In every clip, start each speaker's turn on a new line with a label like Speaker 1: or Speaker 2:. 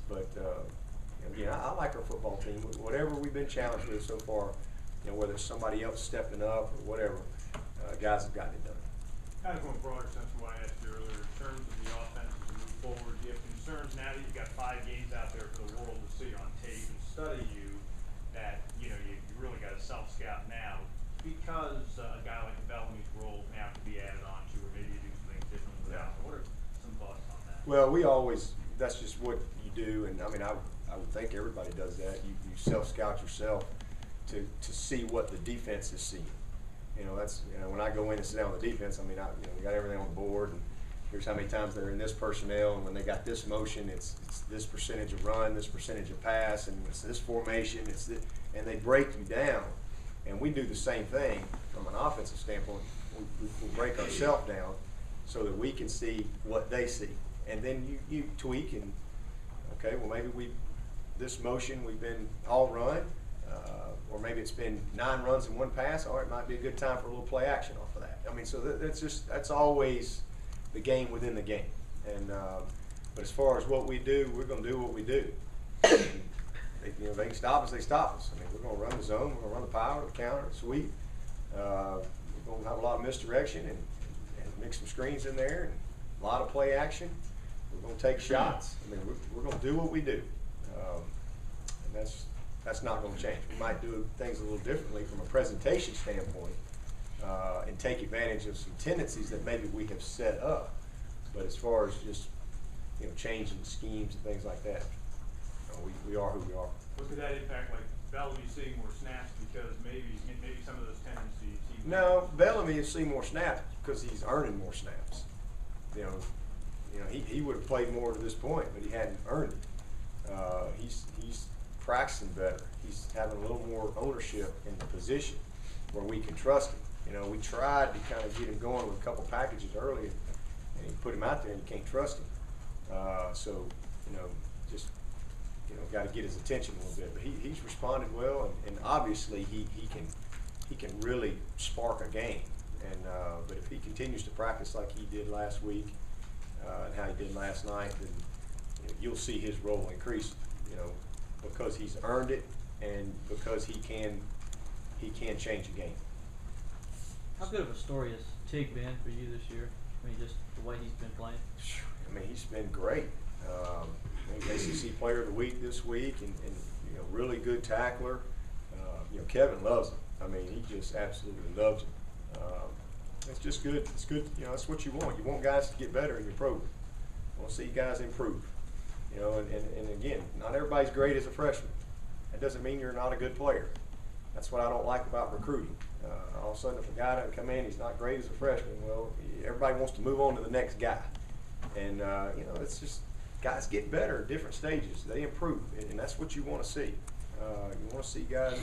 Speaker 1: But again, I like our football team. Whatever we've been challenged with so far, whether it's somebody else stepping up or whatever, guys have gotten it done.
Speaker 2: Kind of from a broader sense from what I asked you earlier, in terms of the offense as we move forward, do you have concerns now that you've got 5 games out there for the world to see on tape and study you, that you really got to self-scout now because a guy like Bellamy's role now can be added on to, or maybe you do some things differently without him? What are some thoughts on that?
Speaker 1: Well, that's just what you do, and I mean, I would think everybody does that. You self-scout yourself to see what the defense is seeing. That's when I go in and sit down on the defense, I mean, we got everything on the board, and here's how many times they're in this personnel, and when they got this motion, it's this percentage of run, this percentage of pass, and it's this formation, and they break you down. And we do the same thing from an offensive standpoint. We break ourselves down so that we can see what they see, and then you tweak and okay, well maybe this motion we've been all run. Or maybe it's been 9 runs and 1 pass. Or it might be a good time for a little play action off of that. I mean, so that's always the game within the game. And but as far as what we do, we're going to do what we do. They can stop us. They stop us. I mean, we're going to run the zone. We're going to run the power, the counter, the sweep. We're going to have a lot of misdirection and mix some screens in there and a lot of play action. We're going to take shots. I mean, we're going to do what we do, and that's not going to change. We might do things a little differently from a presentation standpoint and take advantage of some tendencies that maybe we have set up. But as far as just changing schemes and things like that, we are who we are.
Speaker 2: What could that impact, like Bellamy seeing more snaps because maybe some of those tendencies?
Speaker 1: No, Bellamy is seeing more snaps because he's earning more snaps. He would have played more to this point, but he hadn't earned it. He's practicing better. He's having a little more ownership in the position where we can trust him. We tried to kind of get him going with a couple packages early, and you put him out there and you can't trust him. Just got to get his attention a little bit. But he's responded well, and obviously he can really spark a game. And but if he continues to practice like he did last week and how he did last night, then you'll see his role increase. Because he's earned it, and because he can change a game.
Speaker 3: How good of a story has Tig been for you this year? I mean, just the way he's been playing.
Speaker 1: I mean, he's been great. ACC Player of the Week this week, and really good tackler. Kevin loves him. I mean, he just absolutely loves him. It's just good. It's good. That's what you want. You want guys to get better in your program. You want to see guys improve. And again, not everybody's great as a freshman. That doesn't mean you're not a good player. That's what I don't like about recruiting. All of a sudden, if a guy doesn't come in, he's not great as a freshman. Well, everybody wants to move on to the next guy. And it's just guys get better at different stages. They improve, and that's what you want to see. You want to see guys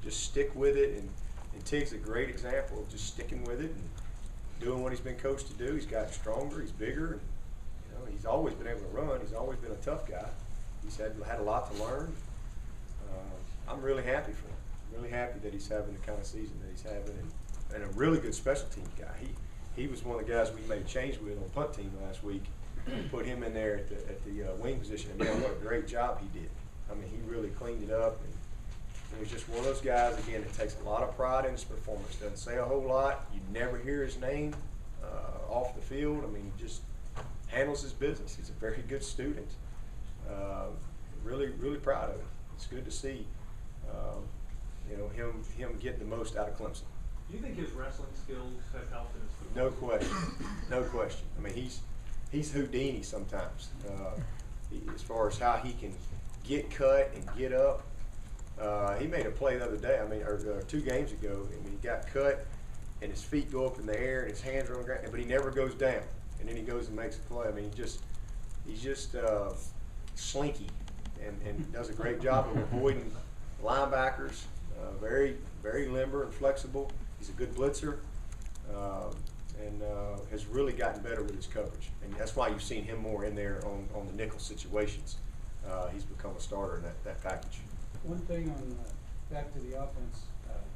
Speaker 1: just stick with it. And Tig's a great example of just sticking with it and doing what he's been coached to do. He's gotten stronger. He's bigger. And, he's always been able to run. He's always been a tough guy. He's had a lot to learn. I'm really happy for him. I'm really happy that he's having the kind of season that he's having, and a really good special teams guy. He was one of the guys we made a change with on punt team last week. We put him in there at the wing position, and man, what a great job he did. I mean, he really cleaned it up, and he was just one of those guys, again, that takes a lot of pride in his performance. Doesn't say a whole lot. You never hear his name off the field. I mean, he just handles his business. He's a very good student. Really, really proud of him. It's good to see, him getting the most out of Clemson.
Speaker 2: Do you think his wrestling skills have helped in his football?
Speaker 1: No question. No question. I mean, he's Houdini sometimes. As far as how he can get cut and get up. He made a play the other day. I mean, or 2 games ago, and he got cut, and his feet go up in the air, and his hands are on the ground, but he never goes down. And then he goes and makes a play. I mean, he's just slinky, and does a great job of avoiding linebackers. Very, very limber and flexible. He's a good blitzer, and has really gotten better with his coverage. And that's why you've seen him more in there on the nickel situations. He's become a starter in that package.
Speaker 4: One thing on back to the offense,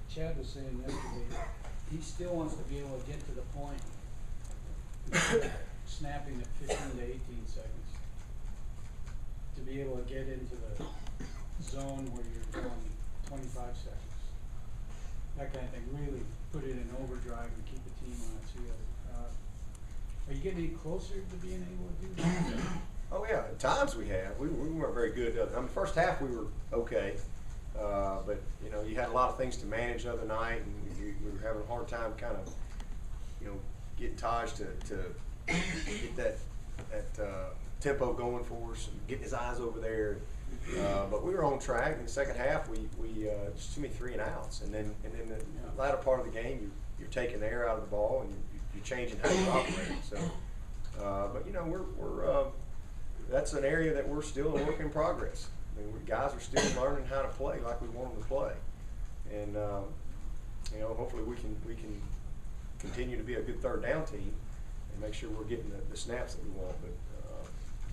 Speaker 4: Chad was saying yesterday, he still wants to be able to get to the point instead of snapping at 15 to 18 seconds. To be able to get into the zone where you're going 25 seconds. That kind of thing, really put it in overdrive and keep the team on its heels. Are you getting any closer to being able to do that?
Speaker 1: Oh yeah, at times we have. We weren't very good. I mean, first half we were okay, but you know, you had a lot of things to manage the other night, and we were having a hard time kind of, you know, getting Taj to get that tempo going for us and getting his eyes over there. But we were on track. In the second half, we just too many 3 and outs, and then the latter part of the game, you're taking the air out of the ball and you're changing how you're operating. So, but you know, we're that's an area that we're still a work in progress. I mean, guys are still learning how to play like we want them to play, and you know, hopefully we can continue to be a good third down team and make sure we're getting the snaps that we want. But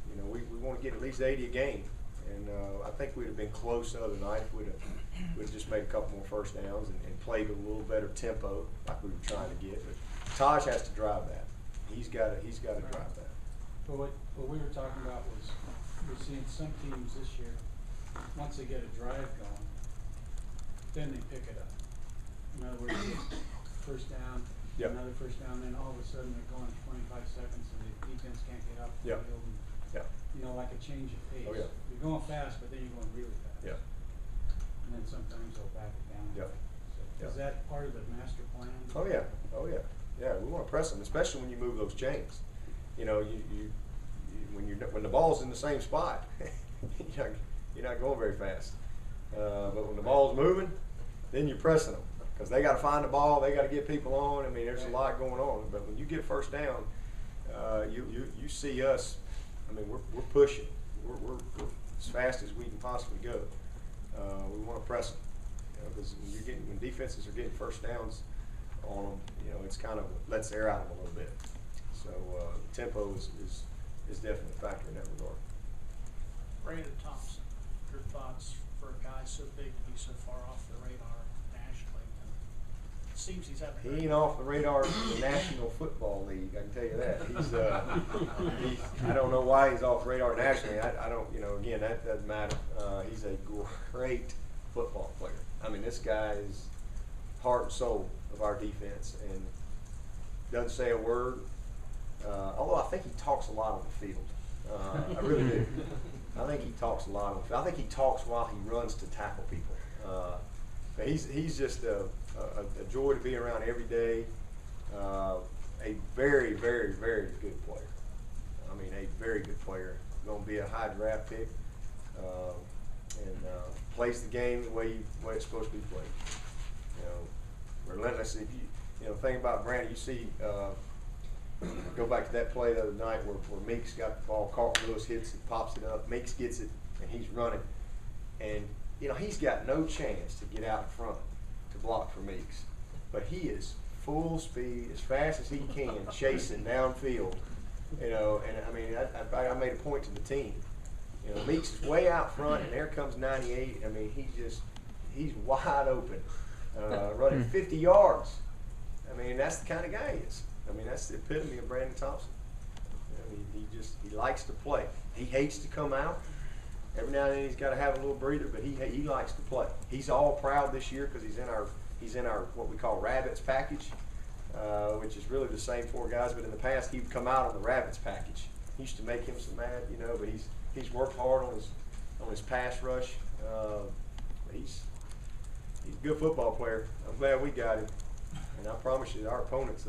Speaker 1: you know, we want to get at least 80 a game, and I think we'd have been close the other night if we'd have just made a couple more first downs and played with a little better tempo like we were trying to get. But Taj has to drive that. He's got to drive that.
Speaker 4: But what we were talking about was we're seeing some teams this year, once they get a drive going, then they pick it up. In other words, first down,
Speaker 1: Yep.
Speaker 4: another first down, then all of a sudden they're going 25 seconds and the defense can't get up the
Speaker 1: Yep.
Speaker 4: field. And,
Speaker 1: Yeah.
Speaker 4: you know, like a change of pace.
Speaker 1: Oh, yeah.
Speaker 4: You're going fast, but then you're going really fast.
Speaker 1: Yeah.
Speaker 4: And then sometimes they'll back it down.
Speaker 1: Yep.
Speaker 4: So
Speaker 1: Yep.
Speaker 4: is that part of the master plan?
Speaker 1: Oh yeah, oh yeah, yeah. We want to press them, especially when you move those chains. You know, when the ball's in the same spot, you're not going very fast. But when the ball's moving, then you're pressing them because they got to find the ball, they got to get people on. I mean, there's a lot going on. But when you get first down, you see us. I mean, we're pushing. We're as fast as we can possibly go. We want to press them. Because when defenses are getting first downs on them, you know, it's kind of lets the air out of them a little bit. So tempo is definitely a factor in that regard.
Speaker 5: Brandon Thompson, your thoughts for a guy so big to be so far off the radar nationally? And it seems he's having.
Speaker 1: He ain't off the radar of the National Football League. I can tell you that. He's I don't know why he's off the radar nationally. I don't. You know, again, that doesn't matter. He's a great football player. I mean, this guy is heart and soul of our defense and doesn't say a word. Although I think he talks a lot on the field. I really do. I think he talks a lot on the field. I think he talks while he runs to tackle people. But he's just a joy to be around every day. A very, very, very good player. I mean, a very good player. Going to be a high draft pick. And plays the game the way it's supposed to be played. You know, relentless. If you know, think about Brandon. You see, go back to that play the other night where Meeks got the ball, Carlton Lewis hits it, pops it up, Meeks gets it, and he's running. And you know, he's got no chance to get out in front to block for Meeks, but he is full speed as fast as he can, chasing downfield. You know, and I mean, I made a point to the team. You know, Meeks is way out front, and there comes 98. I mean, he's wide open, running 50 yards. I mean, that's the kind of guy he is. I mean, that's the epitome of Brandon Thompson. You know, he likes to play. He hates to come out. Every now and then he's got to have a little breather, but he likes to play. He's all proud this year because he's in our what we call Rabbits package, which is really the same 4 guys. But in the past, he'd come out on the Rabbits package. He used to make him so mad, you know. But he's worked hard on his pass rush. He's a good football player. I'm glad we got him. And I promise you, our opponents,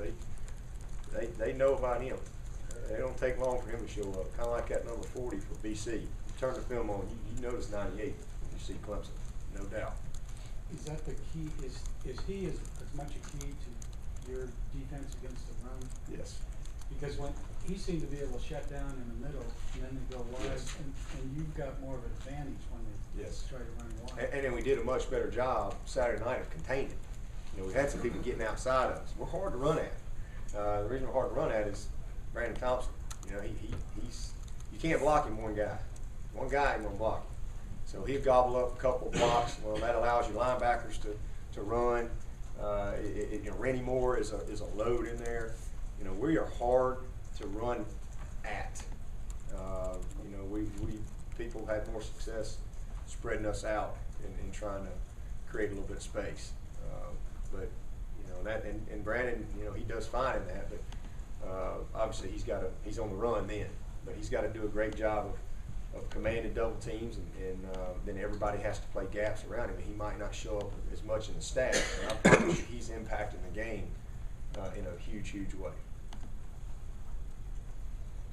Speaker 1: they know about him. They don't take long for him to show up. Kind of like that number 40 for BC. You turn the film on, you notice 98 when you see Clemson, no doubt.
Speaker 4: Is that the key? Is he as much a key to your defense against the run?
Speaker 1: Yes.
Speaker 4: Because when he seemed to be able to shut down in the middle and then they go wide,
Speaker 1: Yes.
Speaker 4: and you've got more of an advantage when they
Speaker 1: Yes.
Speaker 4: try to run wide.
Speaker 1: And then we did a much better job Saturday night of containing. You know, we had some people getting outside of us. We're hard to run at. The reason we're hard to run at is Brandon Thompson. You know, he's you can't block him one guy. One guy ain't gonna block him. So he'll gobble up a couple of blocks. Well, that allows your linebackers to run. You know, Rennie Moore is a load in there. You know, we are hard to run at. You know, people had more success spreading us out and trying to create a little bit of space. But you know that, and Brandon, you know, he does fine in that. But obviously he's on the run then. But he's got to do a great job of commanding double teams, and then everybody has to play gaps around him. He might not show up as much in the stats, but I promise you he's impacting the game in a huge, huge way.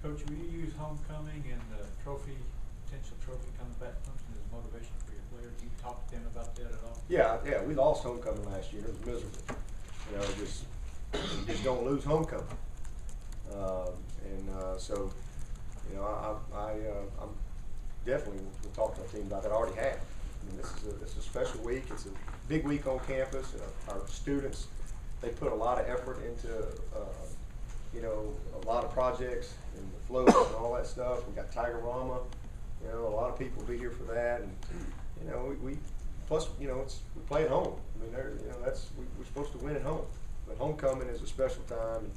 Speaker 6: Coach, will you use homecoming and the potential trophy coming back as motivation for your players? You talk to them about that at all?
Speaker 1: Yeah, we lost homecoming last year. It was miserable. You know, you just don't lose homecoming. So, you know, I'm definitely will talk to our team about that. I already have. I mean, this is a special week. It's a big week on campus. Our students, they put a lot of effort into, you know, a lot of projects and the floats and all that stuff. We got Tiger Rama. You know, a lot of people will be here for that, and you know, we plus, you know, we play at home. I mean, you know, we're supposed to win at home, but homecoming is a special time,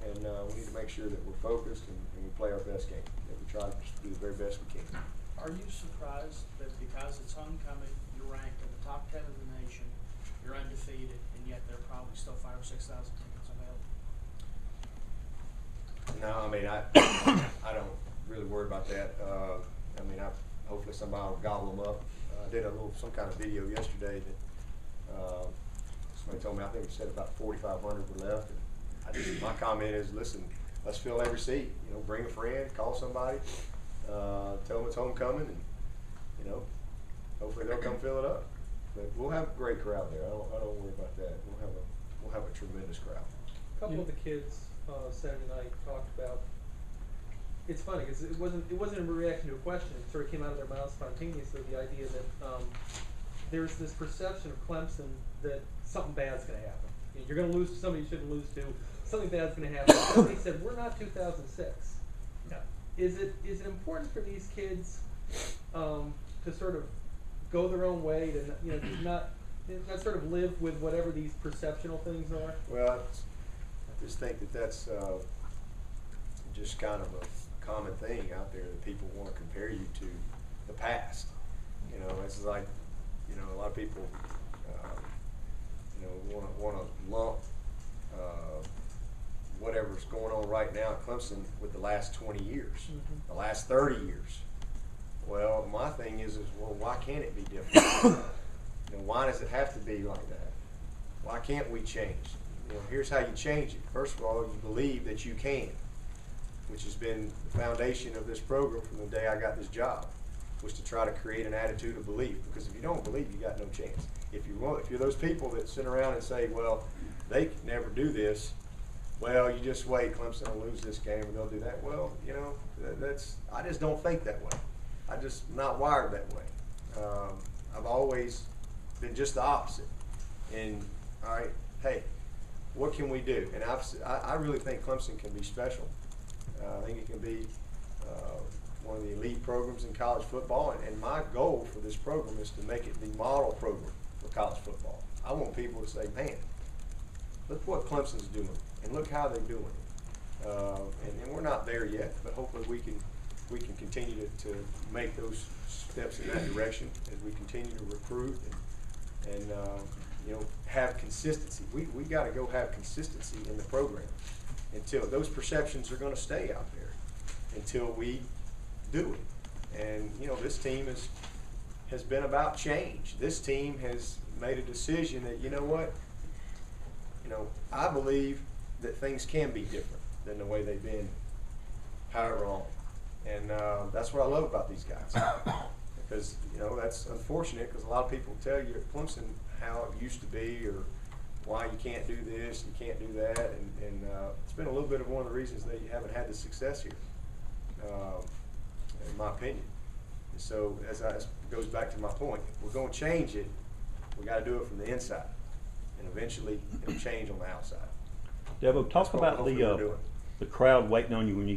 Speaker 1: and we need to make sure that we're focused and we play our best game. That we try to do the very best we can.
Speaker 5: Are you surprised that because it's homecoming, you're ranked in the top 10 of the nation, you're undefeated, and yet there are probably still 5,000 or 6,000 tickets available?
Speaker 1: No, I mean, I don't really worry about that. I mean, hopefully somebody will gobble them up. I did some kind of video yesterday that somebody told me, I think it said about 4,500 were left. And my comment is, listen, let's fill every seat. You know, bring a friend, call somebody, tell them it's homecoming, and you know, hopefully they'll come fill it up. But we'll have a great crowd there. I don't worry about that. We'll have a tremendous crowd.
Speaker 7: A couple of the kids Saturday night talked about. It's funny because it wasn't a reaction to a question. It sort of came out of their mouths spontaneously. The idea that there's this perception of Clemson that something bad's going to happen. You know, you're going to lose to somebody you shouldn't lose to. Something bad's going to happen. Somebody said, "We're not 2006."
Speaker 5: Yeah.
Speaker 7: Is it important for these kids to sort of go their own way, to not sort of live with whatever these perceptional things are?
Speaker 1: Well, I just think that's just kind of a common thing out there that people want to compare you to the past. You know, it's like, you know, a lot of people, you know, want to lump whatever's going on right now at Clemson with the last 20 years, the last 30 years. Well, my thing is well, why can't it be different? You know, why does it have to be like that? Why can't we change? You know, here's how you change it. First of all, you believe that you can, which has been the foundation of this program from the day I got this job, was to try to create an attitude of belief. Because if you don't believe, you got no chance. If you're those people that sit around and say, well, they could never do this, well, you just wait, Clemson will lose this game and they'll do that. Well, you know, I just don't think that way. I'm just not wired that way. I've always been just the opposite. And all right, hey, what can we do? And I really think Clemson can be special. I think it can be one of the elite programs in college football. And my goal for this program is to make it the model program for college football. I want people to say, man, look what Clemson's doing, and look how they're doing it. And we're not there yet, but hopefully we can continue to make those steps in that direction as we continue to recruit and you know, have consistency. We got to go have consistency in the program until those perceptions are going to stay out there until we do it. And you know, this team has been about change. This team has made a decision that, you know what, you know, I believe that things can be different than the way they've been however long. And that's what I love about these guys. Because, you know, that's unfortunate because a lot of people tell you at Clemson how it used to be or why you can't do this, you can't do that. And it's been a little bit of one of the reasons that you haven't had the success here, in my opinion. And so as it goes back to my point, if we're going to change it, we got to do it from the inside. And eventually it'll change on the outside.
Speaker 8: Devo, talk
Speaker 1: That's what
Speaker 8: about
Speaker 1: hopefully we're doing.
Speaker 8: the crowd waiting on you when you